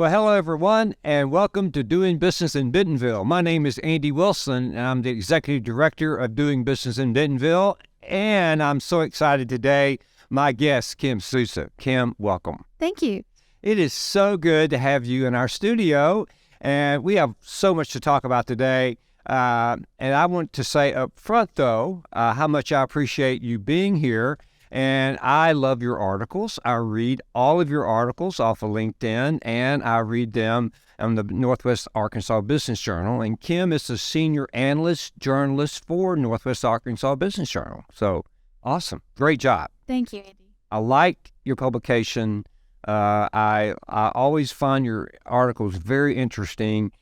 Well, hello, everyone, and welcome to Doing Business in Bentonville. My name is Andy Wilson, and I'm the Executive Director of Doing Business in Bentonville, and I'm so excited today. My guest, Kim Souza. Kim, welcome. Thank you. It is so good to have you in our studio, and we have so much to talk about today. And I want to say up front, though, how much I appreciate you being here. And I love your articles. I read all of your articles off of LinkedIn, and I read them on the Northwest Arkansas Business Journal. And Kim is the Senior Analyst Journalist for Northwest Arkansas Business Journal. So awesome. Great job. Thank you, Andy. I like your publication. I always find your articles very interesting,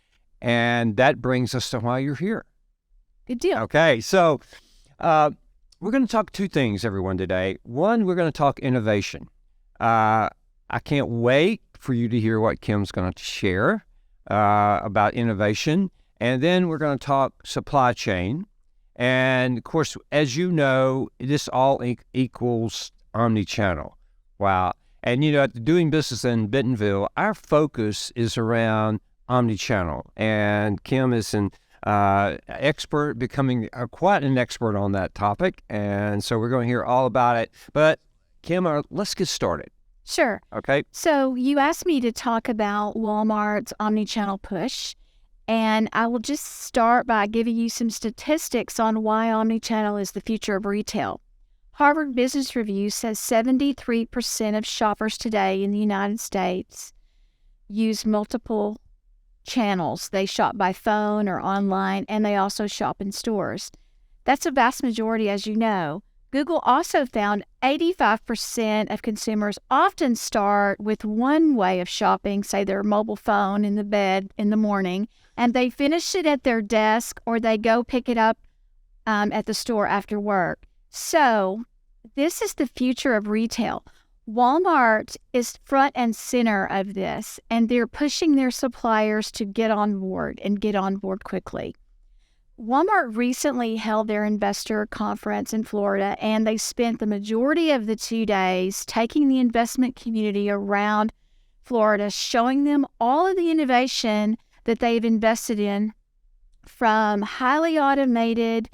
and that brings us to why you're here. Good deal. Okay, so we're going to talk two things, everyone, today. One, we're going to talk innovation. I can't wait for you to hear what Kim's going to share about innovation. And then we're going to talk supply chain. And, of course, as you know, this all equals omnichannel. Wow. And, you know, at Doing Business in Bentonville, our focus is around omnichannel. And Kim is becoming quite an expert on that topic. And so we're going to hear all about it. But Kim, let's get started. Sure. Okay. So you asked me to talk about Walmart's omnichannel push. And I will just start by giving you some statistics on why omnichannel is the future of retail. Harvard Business Review says 73% of shoppers today in the United States use multiple channels. They shop by phone or online, and they also shop in stores. That's a vast majority, as you know. Google also found 85% of consumers often start with one way of shopping, say their mobile phone in the bed in the morning, and they finish it at their desk or they go pick it up at the store after work. So this is the future of retail. Walmart is front and center of this, and they're pushing their suppliers to get on board and get on board quickly. Walmart recently held their investor conference in Florida, and they spent the majority of the 2 days taking the investment community around Florida, showing them all of the innovation that they've invested in, from highly automated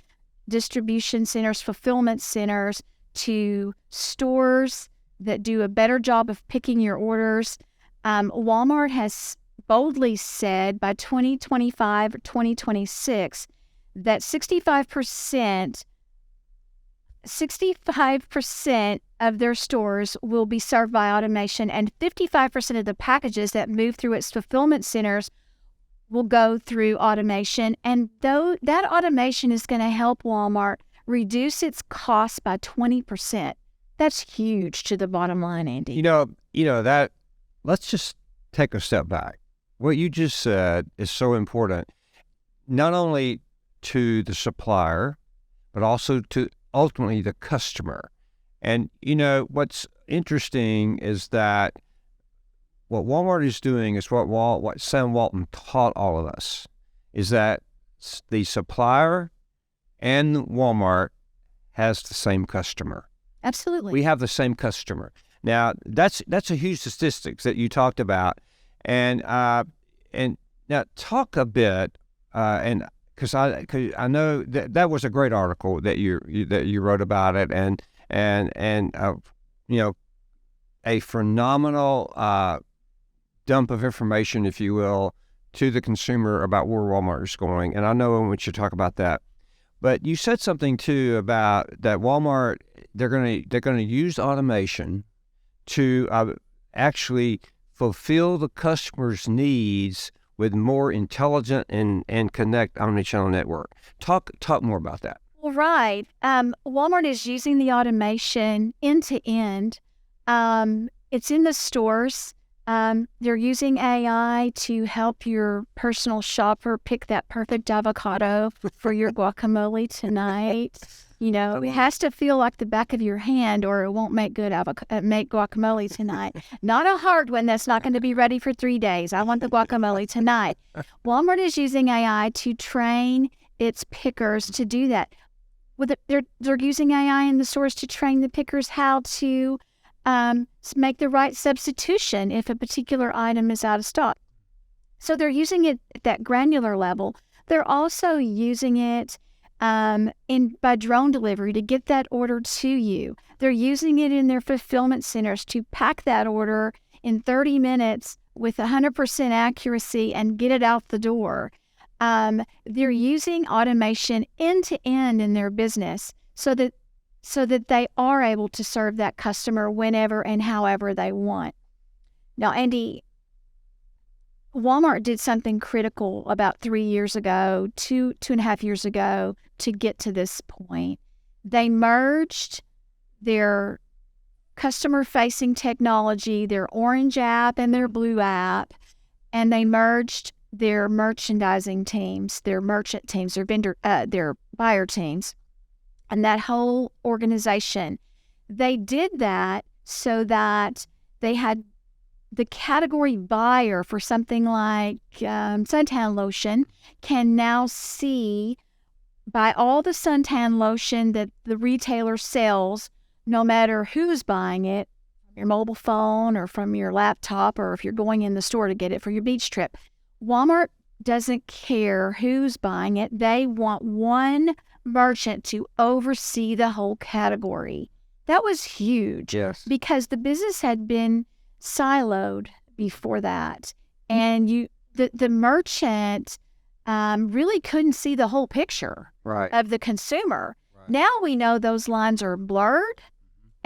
distribution centers, fulfillment centers, to stores that do a better job of picking your orders. Walmart has boldly said by 2025 or 2026 that 65% of their stores will be served by automation, and 55% of the packages that move through its fulfillment centers will go through automation. And though that automation is going to help Walmart reduce its costs by 20%. That's huge to the bottom line, Andy. You know that. Let's just take a step back. What you just said is so important, not only to the supplier, but also to ultimately the customer. And you know what's interesting is that what Walmart is doing is what Sam Walton taught all of us, is that the supplier and Walmart has the same customer. Absolutely. We have the same customer. Now, that's a huge statistics that you talked about. And now talk a bit, and because I know that was a great article that you wrote about it, and you know, a phenomenal dump of information, if you will, to the consumer about where Walmart is going. And I know I want you to talk about that. But you said something too about that Walmart, they're going to use automation to actually fulfill the customer's needs with more intelligent and connect omnichannel network. Talk more about that. Well, right. Walmart is using the automation end to end. It's in the stores. They're using AI to help your personal shopper pick that perfect avocado for your guacamole tonight. You know, it has to feel like the back of your hand, or it won't make make guacamole tonight. Not a hard one that's not going to be ready for 3 days. I want the guacamole tonight. Walmart is using AI to train its pickers to do that. They're using AI in the stores to train the pickers how to make the right substitution if a particular item is out of stock. So they're using it at that granular level. They're also using it by drone delivery to get that order to you. They're using it in their fulfillment centers to pack that order in 30 minutes with 100% accuracy and get it out the door. They're using automation end to end in their business so that they are able to serve that customer whenever and however they want. Now, Andy, Walmart did something critical about 3 years ago, 2.5 years ago, to get to this point. They merged their customer-facing technology, their orange app and their blue app, and they merged their merchandising teams, their merchant teams, their buyer teams, and that whole organization. They did that so that they had the category buyer for something like suntan lotion can now buy all the suntan lotion that the retailer sells, no matter who's buying it, from your mobile phone or from your laptop, or if you're going in the store to get it for your beach trip. Walmart doesn't care who's buying it. They want one merchant to oversee the whole category. That was huge. Yes. Because the business had been siloed before that. And the merchant really couldn't see the whole picture of the consumer. Right. Now we know those lines are blurred,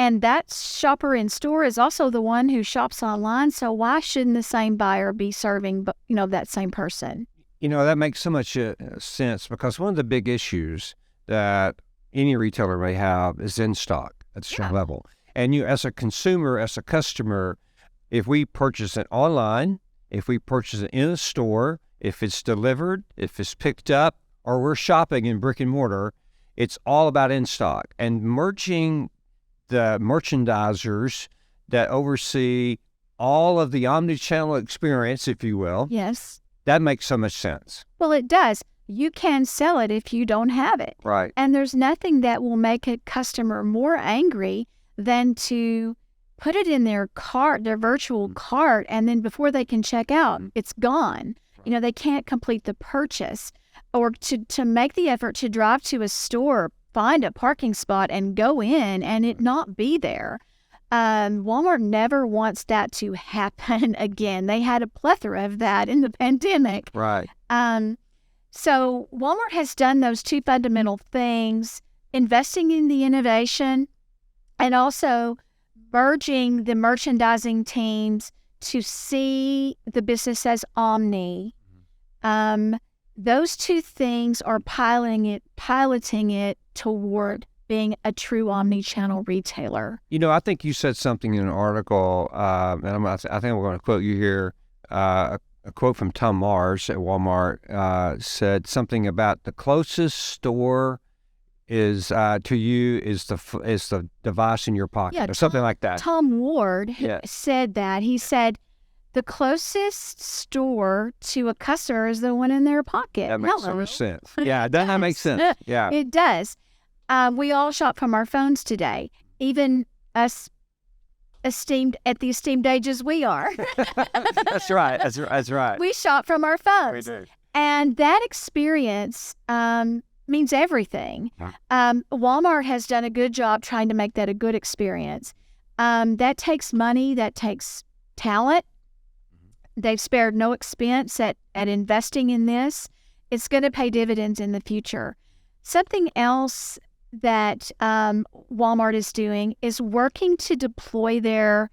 and that shopper in store is also the one who shops online. So why shouldn't the same buyer be serving, that same person? That makes so much sense, because one of the big issues that any retailer may have is in stock at the store level. And you, as a consumer, as a customer, if we purchase it online, if we purchase it in a store, if it's delivered, if it's picked up, or we're shopping in brick and mortar, it's all about in stock. And merging the merchandisers that oversee all of the omnichannel experience, if you will. Yes. That makes so much sense. Well, it does. You can sell it if you don't have it. Right. And there's nothing that will make a customer more angry than to put it in their cart, their virtual cart, and then before they can check out, it's gone. They can't complete the purchase. Or to make the effort to drive to a store, find a parking spot, and go in and it not be there. Walmart never wants that to happen again. They had a plethora of that in the pandemic. Right. So Walmart has done those two fundamental things, investing in the innovation and also merging the merchandising teams to see the business as omni. Those two things are piloting it toward being a true omni-channel retailer. I think you said something in an article, and I think we're going to quote you here. A quote from Tom Mars at Walmart said something about the closest store is to you is the device in your pocket, or something like that. Tom Ward said that. He said the closest store to a customer is the one in their pocket. That makes so much sense. Yeah, that makes sense. Yeah, it does. We all shop from our phones today, even us at the esteemed ages we are. That's right. That's right. We shop from our phones. We do. And that experience means everything. Walmart has done a good job trying to make that a good experience. That takes money. That takes talent. They've spared no expense at investing in this. It's going to pay dividends in the future. Something else that Walmart is doing is working to deploy their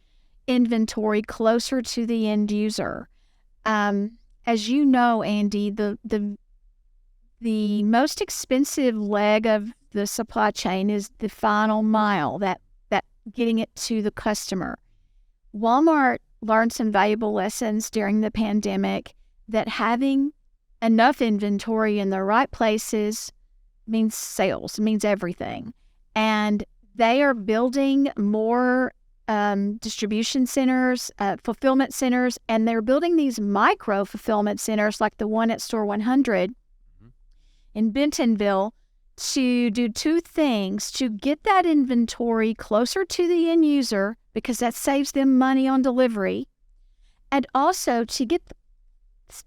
inventory closer to the end user. As you know, Andy, the most expensive leg of the supply chain is the final mile, that getting it to the customer. Walmart learned some valuable lessons during the pandemic that having enough inventory in the right places means sales, means everything. And they are building more distribution centers, fulfillment centers, and they're building these micro fulfillment centers like the one at Store 100 in Bentonville to do two things: to get that inventory closer to the end user because that saves them money on delivery, and also to get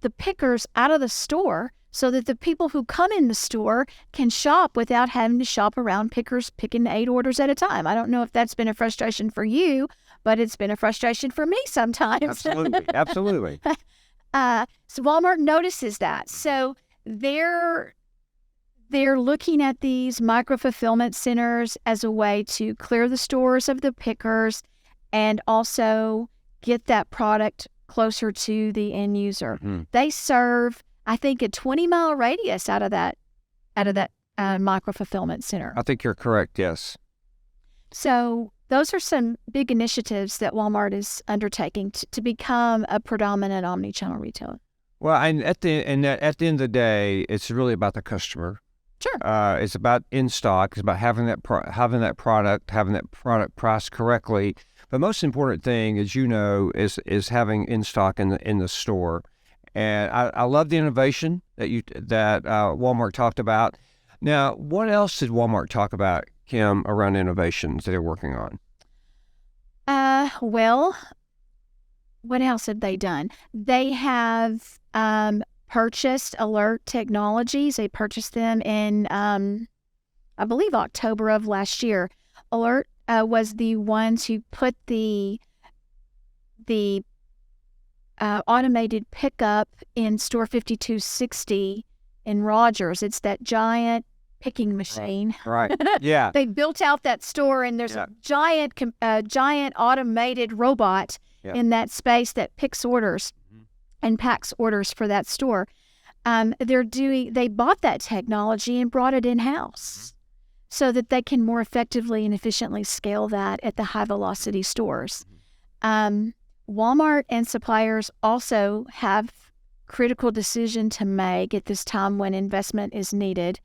the pickers out of the store so that the people who come in the store can shop without having to shop around pickers picking 8 orders at a time. I don't know if that's been a frustration for you, but it's been a frustration for me sometimes. Absolutely. So Walmart notices that. So they're looking at these micro-fulfillment centers as a way to clear the stores of the pickers and also get that product closer to the end user. Mm-hmm. They serve, I think, a 20-mile radius out of that micro-fulfillment center. I think you're correct, yes. So those are some big initiatives that Walmart is undertaking to become a predominant omnichannel retailer. Well, and at the end of the day, it's really about the customer. Sure. It's about in stock. It's about having that product priced correctly. The most important thing, as you know, is having in stock in the store. And I love the innovation that Walmart talked about. Now, what else did Walmart talk about, Kim, around innovations that they're working on? Well, what else have they done? They have purchased Alert Technologies. They purchased them in, I believe, October of last year. Alert was the ones who put the automated pickup in store 5260 in Rogers. It's that giant picking machine. Right. Yeah. They built out that store, and there's a giant automated robot in that space that picks orders and packs orders for that store. They bought that technology and brought it in-house so that they can more effectively and efficiently scale that at the high-velocity stores. Walmart and suppliers also have critical decision to make at this time when investment is needed.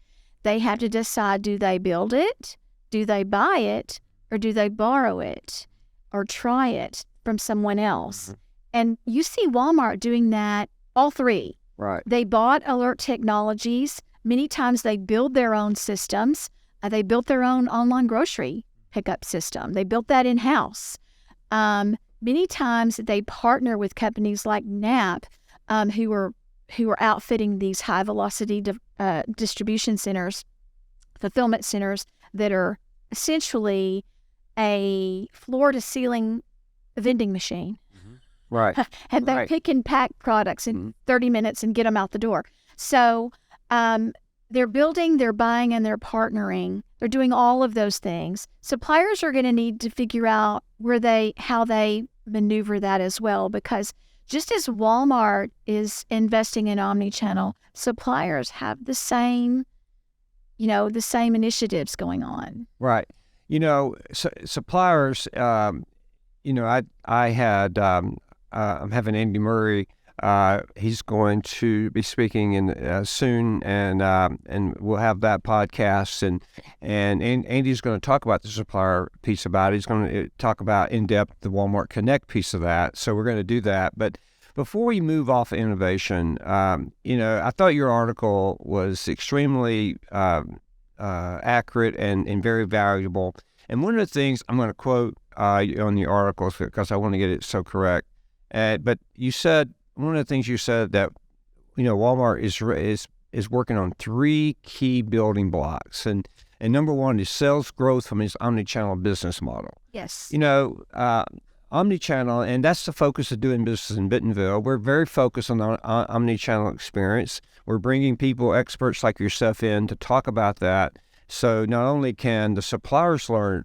They have to decide, do they build it, do they buy it, or do they borrow it or try it from someone else? And you see Walmart doing that, all three. Right. They bought Alert Technologies. Many times they build their own systems. They built their own online grocery pickup system. They built that in-house. Many times they partner with companies like KNAPP, who are outfitting these high-velocity distribution centers, fulfillment centers that are essentially a floor-to-ceiling vending machine. Right. And they pick and pack products in 30 minutes and get them out the door. So they're building, they're buying, and they're partnering. They're doing all of those things. Suppliers are going to need to figure out how they maneuver that as well, because just as Walmart is investing in omnichannel, suppliers have the same initiatives going on. Right. Suppliers, I'm having Andy Murray. He's going to be speaking soon, and we'll have that podcast. And Andy's going to talk about the supplier piece about it. He's going to talk about in depth the Walmart Connect piece of that. So we're going to do that. But before we move off of innovation, I thought your article was extremely accurate and very valuable. And one of the things I'm going to quote on the article because I want to get it so correct. But you said, one of the things you said that, Walmart is working on 3 key building blocks. And number one is sales growth from its omnichannel business model. Yes. Omnichannel, and that's the focus of doing business in Bentonville. We're very focused on the omnichannel experience. We're bringing people, experts like yourself in to talk about that. So not only can the suppliers learn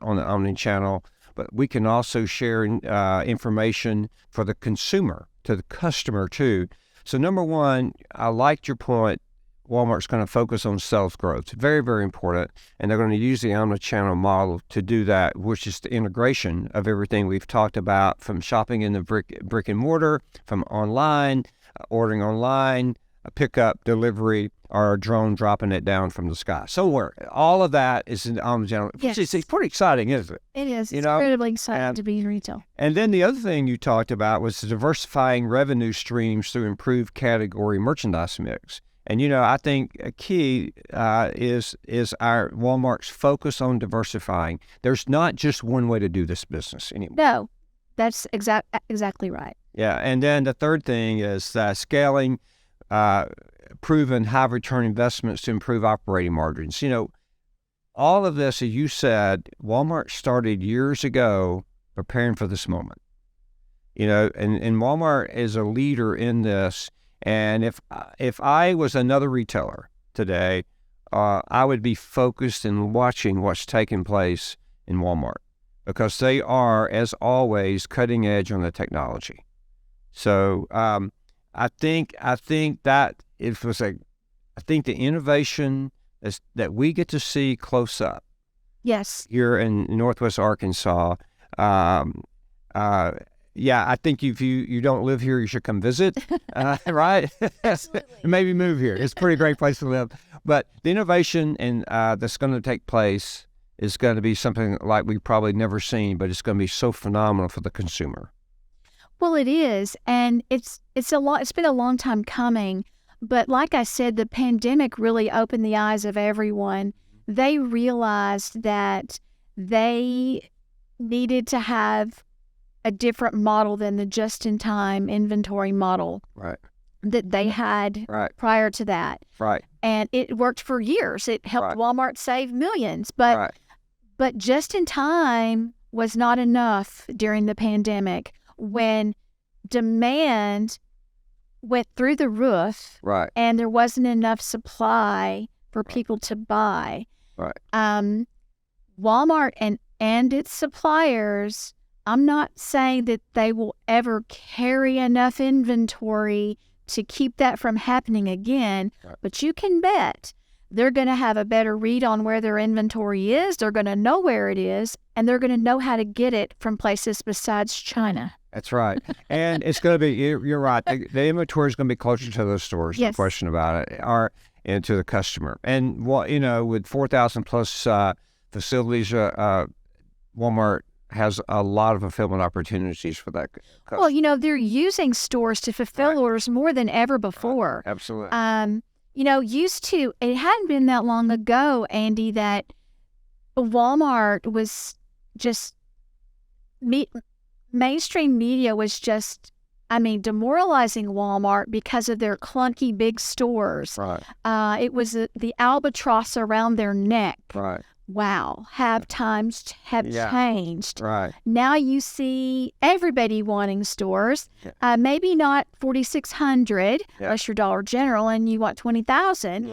on the omnichannel, but we can also share information for the consumer, to the customer too. So number one, I liked your point. Walmart's going to focus on sales growth. Very, very important. And they're going to use the omnichannel model to do that, which is the integration of everything we've talked about, from shopping in the brick and mortar, from online, ordering online, a pickup, delivery, or a drone dropping it down from the sky. Somewhere. All of that is in the omnichannel. Yes. It's pretty exciting, isn't it? It is. It's incredibly exciting to be in retail. And then the other thing you talked about was diversifying revenue streams through improved category merchandise mix. And I think a key is our Walmart's focus on diversifying. There's not just one way to do this business anymore. No, that's exactly right. Yeah, and then the third thing is scaling proven high return investments to improve operating margins. All of this, as you said, Walmart started years ago preparing for this moment. And Walmart is a leader in this. And if I was another retailer today, I would be focused in watching what's taking place in Walmart, because they are, as always, cutting edge on the technology. So I think that I think the innovation that we get to see close up. Yes. Here in Northwest Arkansas. Yeah, I think if you don't live here, you should come visit, right? Absolutely. Maybe move here. It's a pretty great place to live. But the innovation and that's going to take place is going to be something like we've probably never seen, but it's going to be so phenomenal for the consumer. Well, it is, and it's been a long time coming. But like I said, the pandemic really opened the eyes of everyone. They realized that they needed to have a different model than the just-in-time inventory model that they had prior to that. Right. And it worked for years. It helped Walmart save millions. But just-in-time was not enough during the pandemic when demand went through the roof and there wasn't enough supply for people to buy. Walmart and its suppliers, I'm not saying that they will ever carry enough inventory to keep that from happening again, but you can bet they're going to have a better read on where their inventory is. They're going to know where it is, and they're going to know how to get it from places besides China. That's right. And it's going to be, you're right, the inventory is going to be closer to those stores, yes. No question about it, and to the customer. And, with 4,000 plus facilities, Walmart has a lot of fulfillment opportunities for that customer. Well, they're using stores to fulfill orders more than ever before. Absolutely. It hadn't been that long ago, Andy, that Walmart was just, mainstream media was just, demoralizing Walmart because of their clunky big stores. It was the albatross around their neck. Wow, times have changed. Now you see everybody wanting stores. Maybe not 4,600 unless you're Dollar General and you want 20,000.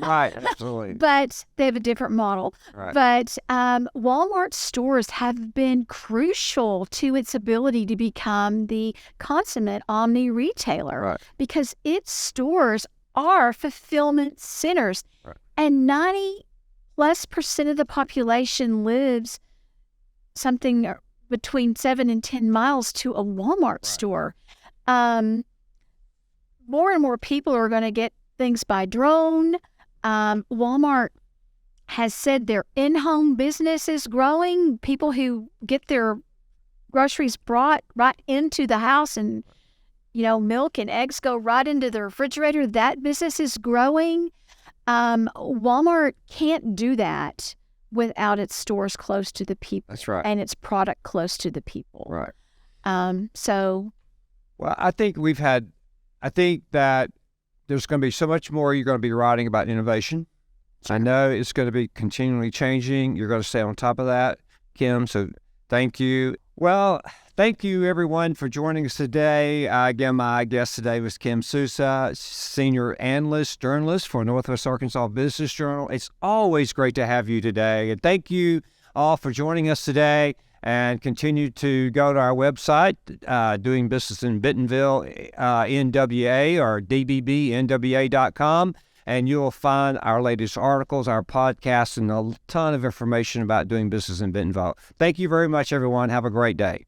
Absolutely. But they have a different model. But Walmart stores have been crucial to its ability to become the consummate omni retailer because its stores are fulfillment centers, and 90+% of the population lives something between 7 and 10 miles to a Walmart store. More and more people are going to get things by drone. Walmart has said their in-home business is growing. People who get their groceries brought right into the house and, milk and eggs go right into the refrigerator. That business is growing. Walmart can't do that without its stores close to the people. That's right. And its product close to the people. Well, I think that there's going to be so much more you're going to be writing about innovation. I know it's going to be continually changing. You're going to stay on top of that, Kim. So thank you. Well, thank you, everyone, for joining us today. Again, my guest today was Kim Souza, Senior Analyst, Journalist for Northwest Arkansas Business Journal. It's always great to have you today. And thank you all for joining us today. And continue to go to our website, Doing Business in Bentonville, NWA, or DBBNWA.com. And you'll find our latest articles, our podcasts, and a ton of information about doing business in Bentonville. Thank you very much, everyone. Have a great day.